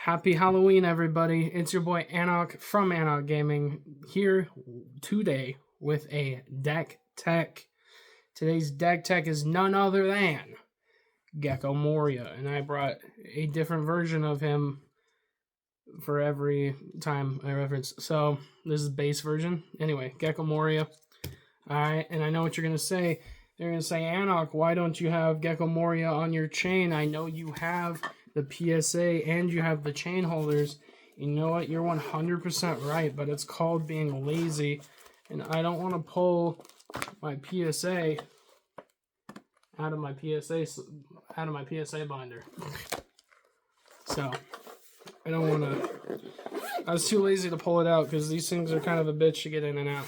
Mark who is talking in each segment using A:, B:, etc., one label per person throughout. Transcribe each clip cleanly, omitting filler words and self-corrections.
A: Happy Halloween, everybody. It's your boy Anok from Anok Gaming here today with a deck tech. Today's deck tech is none other than Gecko Moria, and I brought a different version of him for every time I reference. So this is base version. Anyway, Gecko Moria. Alright, and I know what you're going to say. They're going to say, Anok, why don't you have Gecko Moria on your chain? I know you have the PSA and you have the chain holders. You know what? You're 100% right, but it's called being lazy. And I don't want to pull my PSA out of my PSA binder. So, I don't want to... I was too lazy to pull it out because these things are kind of a bitch to get in and out.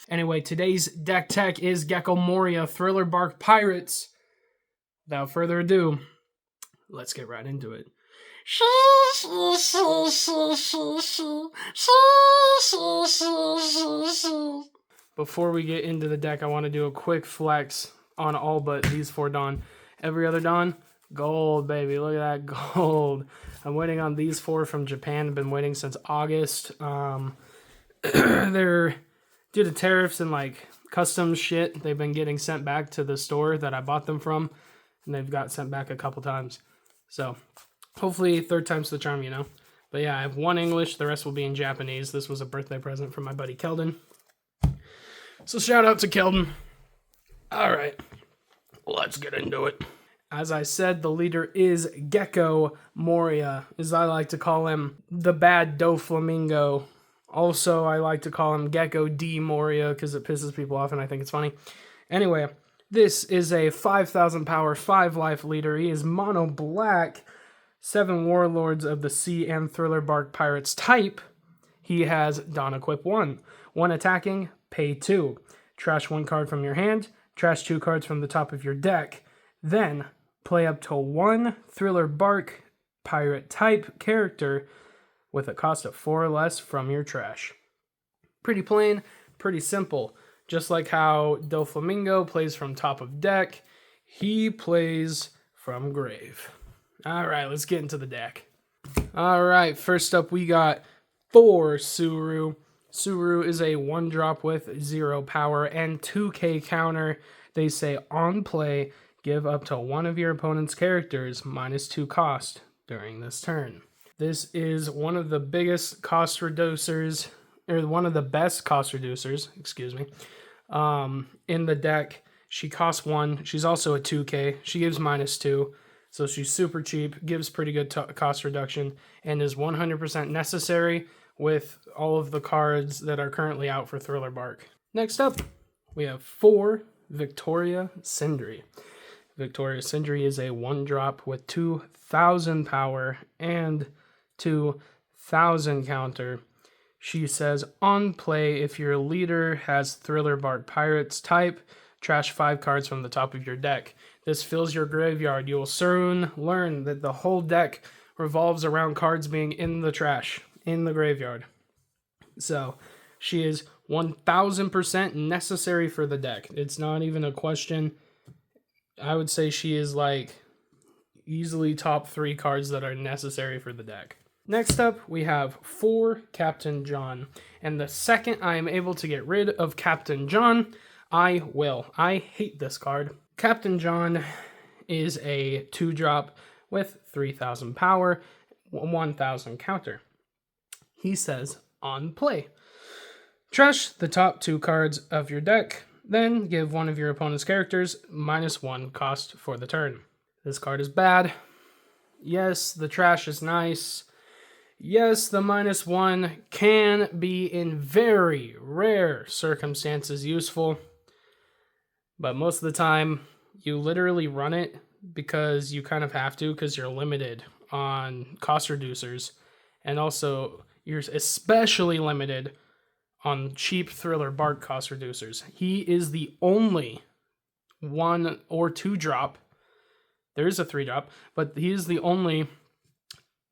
A: Anyway, today's deck tech is Gecko Moria Thriller Bark Pirates. Without further ado, let's get right into it. Before we get into the deck, I want to do a quick flex on all but these 4 Dawn. Every other Dawn, gold, baby. Look at that gold. I'm waiting on these 4 from Japan. I've been waiting since August. They're due to tariffs and like customs shit. They've been getting sent back to the store that I bought them from, and they've got sent back a couple times. So hopefully 3rd time's the charm, you know. But yeah, I have 1 English. The rest will be in Japanese. This was a birthday present from my buddy Keldon. So shout out to Keldon. All right, let's get into it. As I said, the leader is Gecko Moria, as I like to call him, the bad Doflamingo. Also, I like to call him Gecko D Moria because it pisses people off and I think it's funny. Anyway, this is a 5,000 power, 5 life leader. He is mono black, 7 warlords of the sea and Thriller Bark Pirates type. He has Dawn Equip 1. 1 attacking, pay 2. Trash 1 card from your hand, trash 2 cards from the top of your deck. Then, play up to 1 Thriller Bark Pirate type character with a cost of 4 or less from your trash. Pretty plain, pretty simple. Just like how Doflamingo plays from top of deck, he plays from grave. Alright, let's get into the deck. Alright, first up we got 4 Suru. Suru is a 1-drop with 0 power and 2k counter. They say on play, give up to 1 of your opponent's characters -2 cost during this turn. This is one of the biggest cost reducers, or one of the best cost reducers, excuse me, in the deck. She costs 1. She's also a 2k. She gives -2, so she's super cheap, gives pretty good cost reduction, and is 100% necessary with all of the cards that are currently out for Thriller Bark. Next up, we have 4 Victoria Sindri. Victoria Sindri is a 1-drop with 2,000 power and 2,000 counter. She says, on play, if your leader has Thriller Bark Pirates type, trash 5 cards from the top of your deck. This fills your graveyard. You will soon learn that the whole deck revolves around cards being in the trash, in the graveyard. So, she is 1,000% necessary for the deck. It's not even a question. I would say she is like easily top 3 cards that are necessary for the deck. Next up, we have 4 Captain John. And the second I am able to get rid of Captain John, I will. I hate this card. Captain John is a 2-drop with 3,000 power, 1,000 counter. He says, on play, trash the top 2 cards of your deck, then give 1 of your opponent's characters -1 cost for the turn. This card is bad. Yes, the trash is nice. Yes, the -1 can be in very rare circumstances useful. But most of the time, you literally run it because you kind of have to, because you're limited on cost reducers. And also, you're especially limited on cheap Thriller Bark cost reducers. He is the only 1 or 2 drop. There is a 3 drop, but he is the only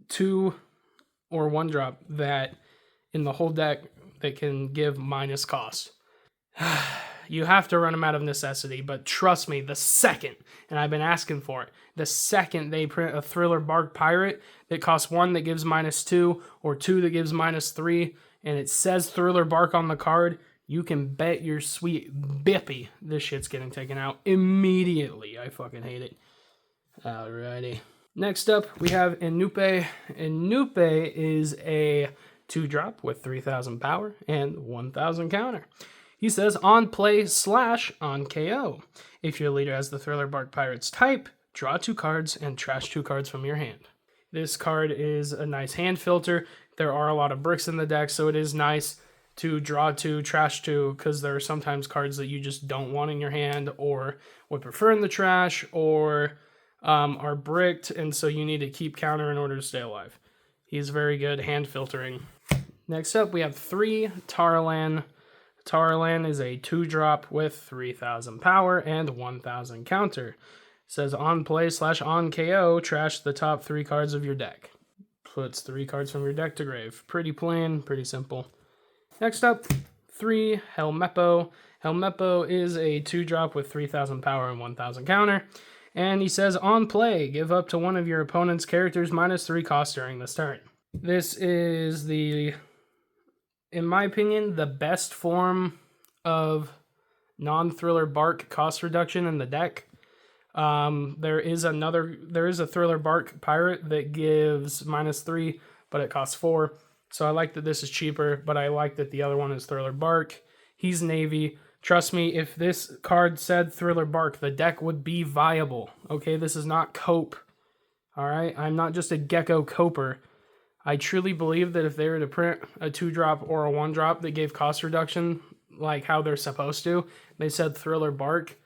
A: 2 or 1 drop that in the whole deck that can give minus cost. you have to run them out of necessity, but trust me, the second, and I've been asking for it, the second they print a Thriller Bark Pirate that costs 1 that gives -2 or 2 that gives -3, and it says Thriller Bark on the card, you can bet your sweet bippy this shit's getting taken out immediately. I fucking hate it. Alrighty. Next up, we have Inupe. Inupe is a 2-drop with 3,000 power and 1,000 counter. He says on play / on KO. If your leader has the Thriller Bark Pirates type, draw 2 cards and trash 2 cards from your hand. This card is a nice hand filter. There are a lot of bricks in the deck, so it is nice to draw 2, trash 2, because there are sometimes cards that you just don't want in your hand or would prefer in the trash or are bricked, and so you need to keep counter in order to stay alive. He's very good hand filtering. Next up, we have 3 Tarlan. Tarlan is a 2-drop with 3,000 power and 1,000 counter. It says on play / on KO, trash the top 3 cards of your deck. Puts 3 cards from your deck to grave. Pretty plain, pretty simple. Next up, 3 Helmeppo. Helmeppo is a 2-drop with 3,000 power and 1,000 counter. And he says, on play, give up to one of your opponent's characters -3 cost during this turn. This is in my opinion, the best form of non-Thriller Bark cost reduction in the deck. There is a Thriller Bark Pirate that gives -3, but it costs 4. So I like that this is cheaper, but I like that the other one is Thriller Bark. He's Navy. Trust me, if this card said Thriller Bark, the deck would be viable. Okay, this is not cope. Alright, I'm not just a Gecko coper. I truly believe that if they were to print a 2-drop or a 1-drop that gave cost reduction, like how they're supposed to, they said Thriller Bark,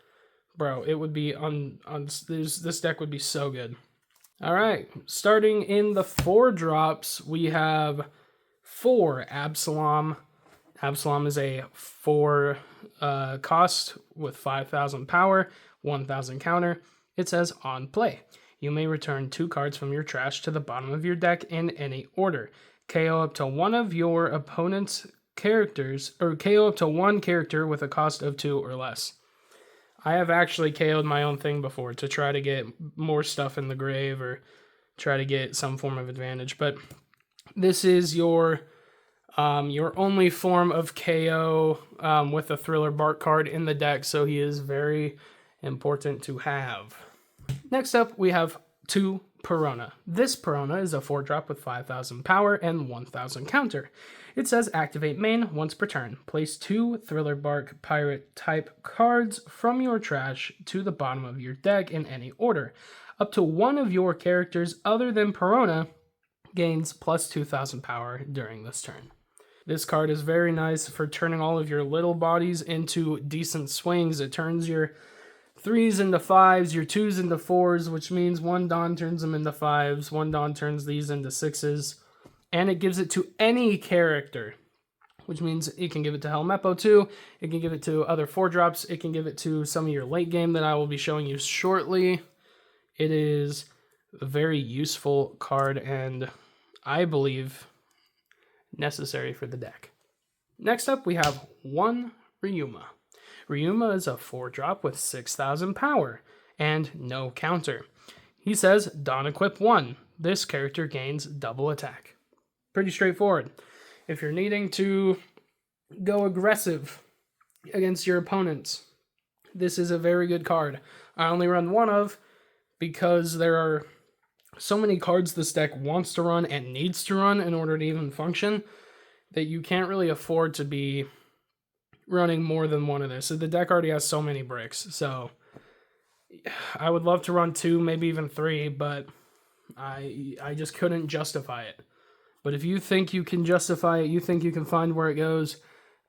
A: bro, it would be this deck would be so good. Alright, starting in the 4-drops, we have 4 Absalom. Absalom is a 4 cost with 5,000 power, 1,000 counter. It says on play. You may return 2 cards from your trash to the bottom of your deck in any order. KO up to one of your opponent's characters, or KO up to 1 character with a cost of 2 or less. I have actually KO'd my own thing before to try to get more stuff in the grave or try to get some form of advantage, but this is your only form of KO with a Thriller Bark card in the deck, so he is very important to have. Next up, we have 2 Perona. This Perona is a 4-drop with 5,000 power and 1,000 counter. It says activate main once per turn. Place 2 Thriller Bark Pirate type cards from your trash to the bottom of your deck in any order. Up to one of your characters other than Perona gains plus 2,000 power during this turn. This card is very nice for turning all of your little bodies into decent swings. It turns your 3s into 5s, your 2s into 4s, which means 1 Dawn turns them into 5s, 1 Dawn turns these into 6s, and it gives it to any character, which means it can give it to Helmeppo too, it can give it to other 4-drops, it can give it to some of your late game that I will be showing you shortly. It is a very useful card, and I believe necessary for the deck. Next up, we have 1 Ryuma. Ryuma is a 4-drop with 6,000 power and no counter. He says, Dawn equip 1. This character gains double attack. Pretty straightforward. If you're needing to go aggressive against your opponents, this is a very good card. I only run 1 of because there are so many cards this deck wants to run and needs to run in order to even function that you can't really afford to be running more than 1 of this. So the deck already has so many bricks, so I would love to run 2, maybe even 3, but I just couldn't justify it. But if you think you can justify it, you think you can find where it goes,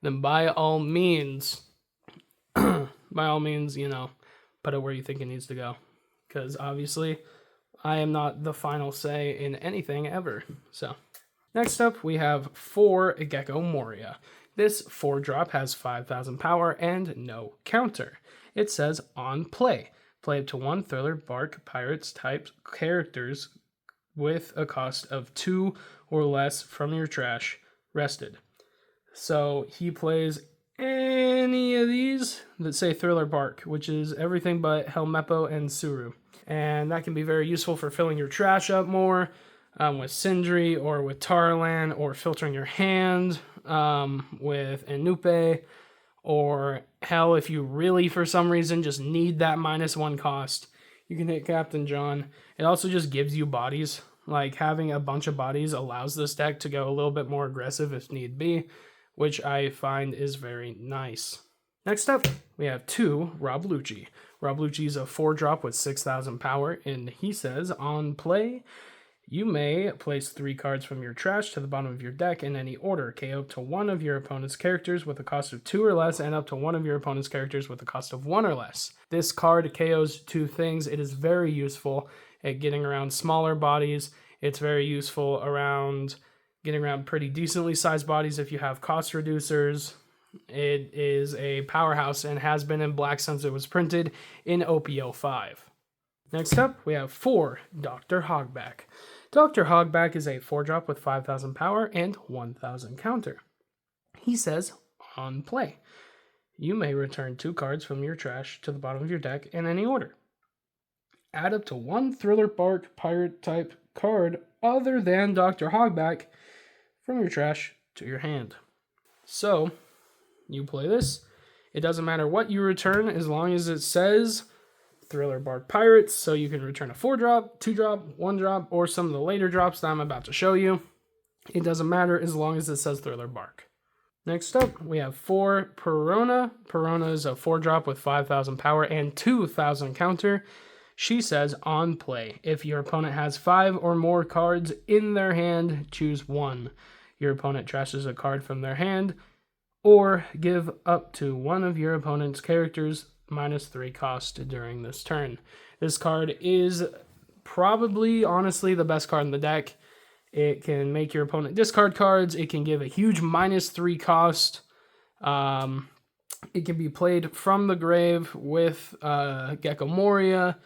A: then by all means, you know, put it where you think it needs to go. Because obviously, I am not the final say in anything ever. So, next up, we have 4 Gecko Moria. This 4-drop has 5,000 power and no counter. It says on play. Play up to 1 Thriller Bark Pirates type characters with a cost of 2 or less from your trash rested. So he plays any of these that say Thriller Bark, which is everything but Helmeppo and Suru. And that can be very useful for filling your trash up more with Sindri or with Tarlan, or filtering your hand with Inupe, or hell, if you really for some reason just need that -1 cost, you can hit Captain John. It also just gives you bodies. Like, having a bunch of bodies allows this deck to go a little bit more aggressive if need be, which I find is very nice. Next up, we have 2 Rob Lucci. Rob Lucci is a 4-drop with 6,000 power, and he says, on play, you may place 3 cards from your trash to the bottom of your deck in any order. KO up to 1 of your opponent's characters with a cost of 2 or less, and up to 1 of your opponent's characters with a cost of 1 or less. This card KOs 2 things. It is very useful at getting around smaller bodies. It's very useful around getting around pretty decently sized bodies if you have cost reducers. It is a powerhouse and has been in black since it was printed in OP05. Next up, we have 4 Dr. Hogback. Dr. Hogback is a 4-drop with 5,000 power and 1,000 counter. He says, on play, you may return 2 cards from your trash to the bottom of your deck in any order. Add up to 1 Thriller Bark pirate type card other than Dr. Hogback from your trash to your hand. So, you play this. It doesn't matter what you return as long as it says Thriller Bark Pirates, so you can return a 4-drop, 2-drop, 1-drop, or some of the later drops that I'm about to show you. It doesn't matter as long as it says Thriller Bark. Next up, we have 4 Perona. Perona is a 4-drop with 5,000 power and 2,000 counter. She says, on play, if your opponent has 5 or more cards in their hand, choose 1. Your opponent trashes a card from their hand, or give up to 1 of your opponent's characters -3 cost during this turn. This card is probably, honestly, the best card in the deck. It can make your opponent discard cards. It can give a huge -3 cost. It can be played from the grave with Gecko Moria,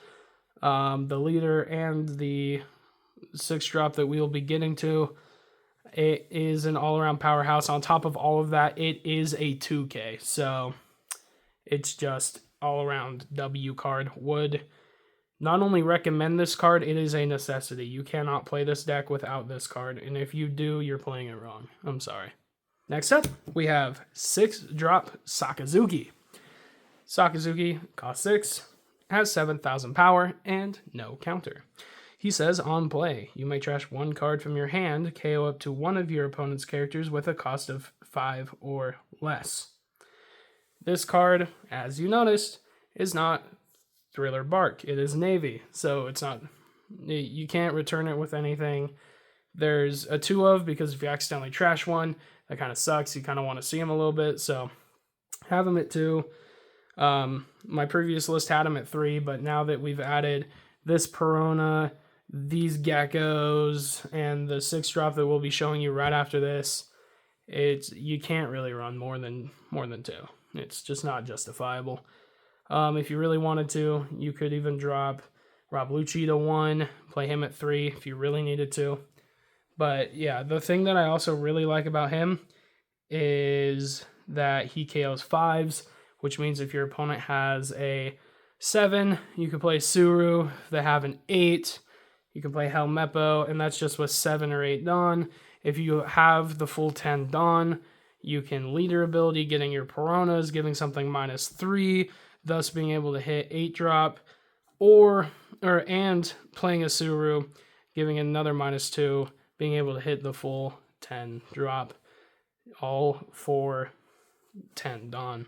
A: the leader, and the 6-drop that we will be getting to. It is an all-around powerhouse. On top of all of that, it is a 2K, so it's just all-around W card. Would not only recommend this card, it is a necessity. You cannot play this deck without this card, and if you do, you're playing it wrong. I'm sorry. Next up, we have 6-drop Sakazuki. Sakazuki costs 6, has 7,000 power, and no counter. He says, on play, you may trash 1 card from your hand, KO up to 1 of your opponent's characters with a cost of 5 or less. This card, as you noticed, is not Thriller Bark. It is Navy, so it's not. You can't return it with anything. There's a 2 of, because if you accidentally trash 1, that kind of sucks. You kind of want to see him a little bit, so have him at 2. My previous list had him at 3, but now that we've added this Perona, these geckos, and the 6-drop that we'll be showing you right after this, you can't really run more than 2. It's just not justifiable. If you really wanted to, you could even drop Rob Lucci to 1, play him at 3 if you really needed to. But yeah, the thing that I also really like about him is that he KOs 5s, which means if your opponent has a 7, you can play Suru. If they have an 8, you can play Helmeppo, and that's just with 7 or 8 Dawn. If you have the full 10 Dawn, you can leader ability, getting your Peronas, giving something -3, thus being able to hit 8-drop, and playing a Suru, giving another -2, being able to hit the full 10 drop, all for 10 Dawn.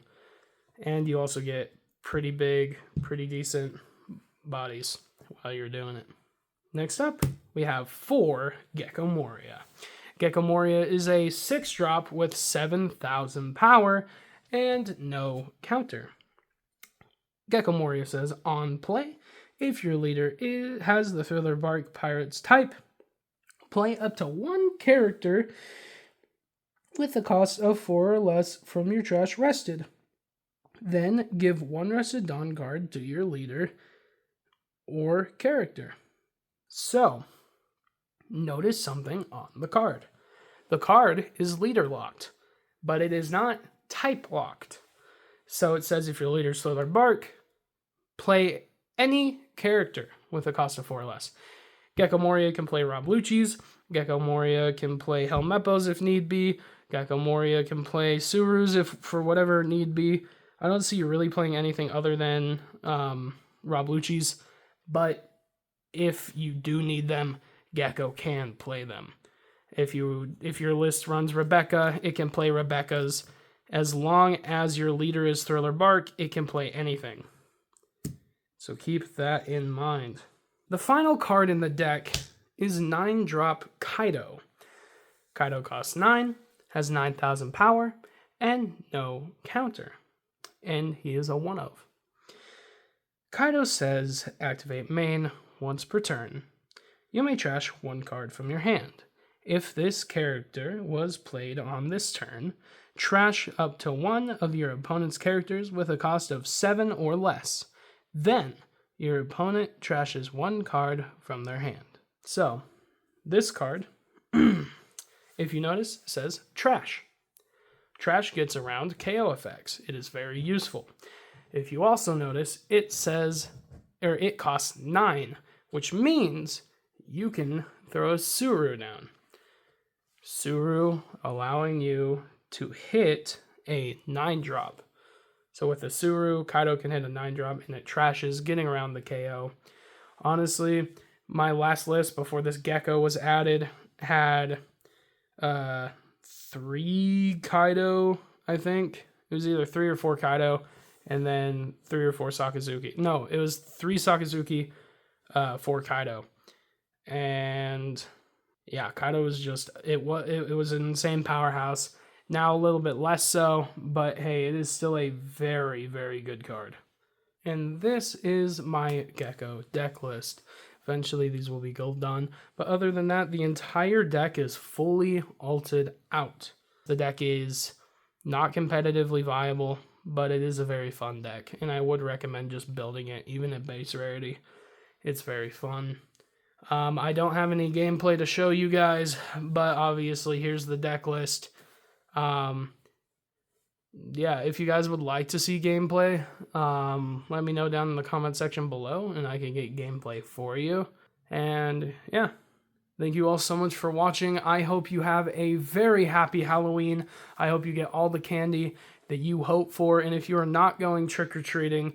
A: And you also get pretty big, pretty decent bodies while you're doing it. Next up, we have 4 Gecko Moria. Gecko Moria is a 6-drop with 7,000 power and no counter. Gecko Moria says, on play, if your leader has the Thriller Bark Pirates type, play up to 1 character with a cost of 4 or less from your trash rested. Then give 1 rested Dawn card to your leader or character. So, notice something on the card. The card is leader locked, but it is not type locked. So it says if your leader is Thriller Bark, play any character with a cost of 4 or less. Gecko Moria can play Rob Lucci's. Gecko Moria can play Helmeppos if need be. Gecko Moria can play Surus if for whatever need be. I don't see you really playing anything other than Rob Lucci's, but if you do need them, Gecko can play them. If your list runs Rebecca, it can play Rebecca's. As long as your leader is Thriller Bark, it can play anything. So keep that in mind. The final card in the deck is 9-drop Kaido. Kaido costs 9, has 9,000 power, and no counter. And he is a 1-of. Kaido says, activate main once per turn. You may trash 1 card from your hand. If this character was played on this turn, trash up to 1 of your opponent's characters with a cost of 7 or less. Then, your opponent trashes 1 card from their hand. So, this card, if you notice, says trash. Trash gets around KO effects. It is very useful. If you also notice, it costs 9, which means you can throw a Suru down. Suru allowing you to hit a 9-drop. So with a Suru, Kaido can hit a 9-drop and it trashes, getting around the KO. Honestly, my last list before this Gecko was added had 3 Kaido, I think. It was either 3 or 4 Kaido, and then 3 or 4 Sakazuki. No, it was 3 Sakazuki, 4 Kaido. And yeah, Kaido was just, it was an insane powerhouse. Now a little bit less so, but hey, it is still a very, very good card. And this is my Gecko deck list. Eventually these will be gold done, but other than that, the entire deck is fully ulted out. The deck is not competitively viable, but it is a very fun deck, and I would recommend just building it, even at base rarity. It's very fun. I don't have any gameplay to show you guys, but obviously here's the deck list. Yeah, if you guys would like to see gameplay, let me know down in the comment section below, and I can get gameplay for you. And yeah, thank you all so much for watching. I hope you have a very happy Halloween. I hope you get all the candy that you hope for, and if you are not going trick-or-treating,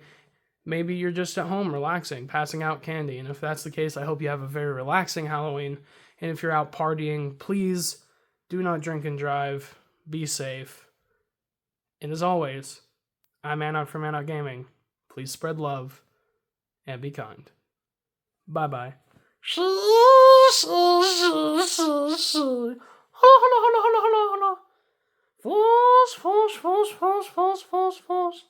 A: maybe you're just at home relaxing, passing out candy, and if that's the case, I hope you have a very relaxing Halloween. And if you're out partying, please do not drink and drive. Be safe. And as always, I'm Manot from Manot Gaming. Please spread love and be kind. Bye-bye. Force.